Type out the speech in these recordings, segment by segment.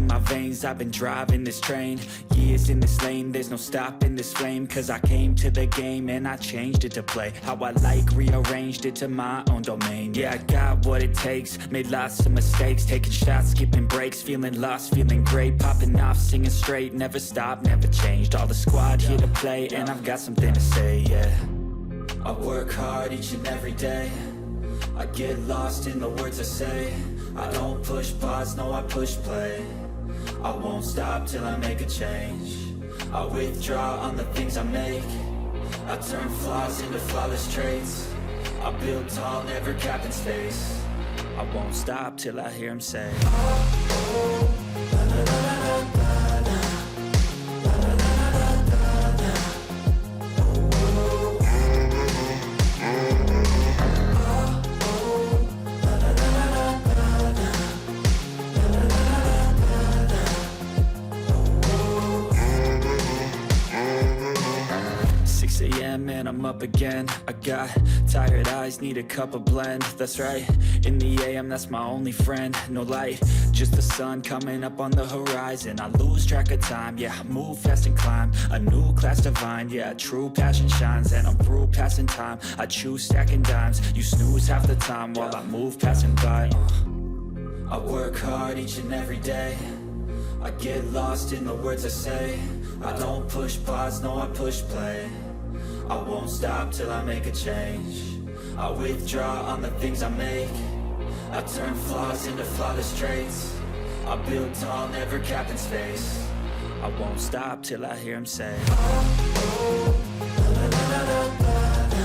in my veins, I've been driving this train. Years in this lane, there's no stopping this flame. Cause I came to the game and I changed it to play how I like, rearranged it to my own domain. Yeah, I got what it takes, made lots of mistakes, taking shots, skipping breaks, feeling lost, feeling great, popping off, singing straight, never stopped, never changed. All the squad here to play and I've got something to say, yeah. I work hard each and every day, I get lost in the words I say. I don't push pause, no I push play. I won't stop till I make a change. I withdraw on the things I make. I turn flaws into flawless traits. I build tall, never capping space. I won't stop till I hear him say, oh, la, la, la, la, la, la. And I'm up again. I got tired eyes, need a cup of blend. That's right, in the AM, that's my only friend. No light, just the sun coming up on the horizon. I lose track of time, yeah, I move fast and climb a new class divine, yeah, true passion shines. And I'm through passing time, I choose stacking dimes. You snooze half the time while I move passing by. I work hard each and every day, I get lost in the words I say. I don't push pause, no I push play. I won't stop till I make a change. I withdraw on the things I make. I turn flaws into flawless traits. I build tall, never capping space. I won't stop till I hear him say, oh, oh, la, la, la, la, la, la.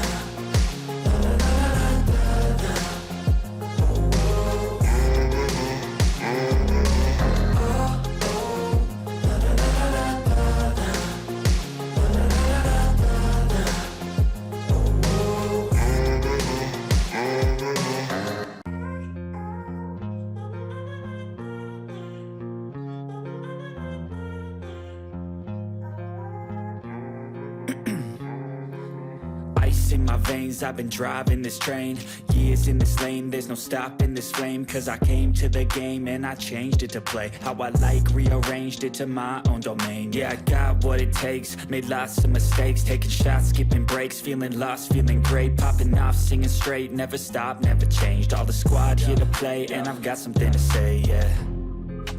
Ice in my veins, I've been driving this train. Years in this lane, there's no stopping this flame. Cause I came to the game and I changed it to play how I like, rearranged it to my own domain. Yeah, I got what it takes, made lots of mistakes, taking shots, skipping breaks, feeling lost, feeling great, popping off, singing straight, never stopped, never changed. All the squad here to play and I've got something to say, yeah.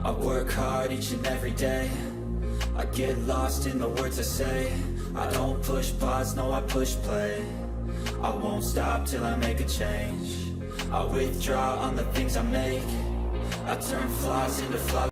I work hard each and every day, I get lost in the words I say. I don't push pause, no I push play. I won't stop till I make a change. I withdraw on the things I make. I turn flaws into flawless